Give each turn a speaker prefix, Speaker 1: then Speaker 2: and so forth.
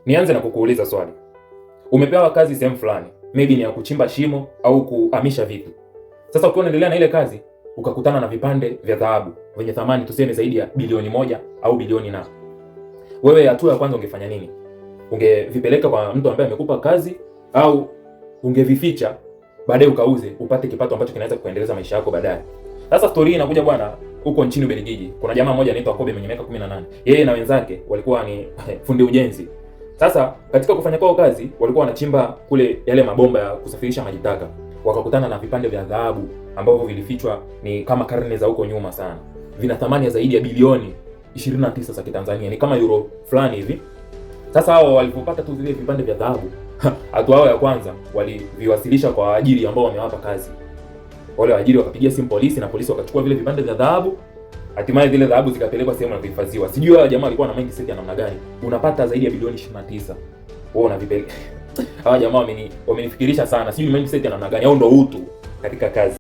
Speaker 1: Nianze na kukuuliza swali. Umepewa kazi sehemu fulani, maybe ni ya kuchimba shimo au kuhamisha vitu. Sasa ukiwa unaendelea na ile kazi, ukakutana na vipande vya dhahabu vyenye thamani tuseme zaidi ya bilioni 1 au bilioni na. Wewe hatua ya kwanza ungefanya nini? Ungevipeleka kwa mtu ambaye amekupa kazi au ungevificha baadaye ukauze upate kipato ambacho kinaweza kuendeleza maisha yako baadaye? Sasa story hii inakuja bwana huko nchini Ubelgiji. Kuna jamaa mmoja anaitwa Kobe mwenye miaka 18. Yeye na wenzake walikuwa ni fundi ujenzi. Sasa katika kufanya kwao kazi walikuwa wanachimba kule yale mabomba ya kusafirisha maji taka. Wakakutana na vipande vya dhahabu ambavyo vilifichwa ni kama karne za huko nyuma sana. Vina thamani ya zaidi ya bilioni 29 za Kitanzania, ni kama euro fulani hivi. Sasa hao walipopata tu zile vipande vya dhahabu, hatua yao ya kwanza waliviwasilisha kwa waajiri ambao wamewapa kazi. Wale waajiri wakapigia simu polisi na polisi wakachukua vile vipande vya dhahabu. Hatimaye zile dhahabu zikapelekwa sehemu ya kuhifadhiwa. Sijui hao jamaa walikuwa na mindset ya namna gani. Unapata zaidi ya bilioni 29. Wewe unavipeleka. Hawa jamaa wamenifikirisha sana. Sijui mindset ya namna gani au ndo utu katika kazi.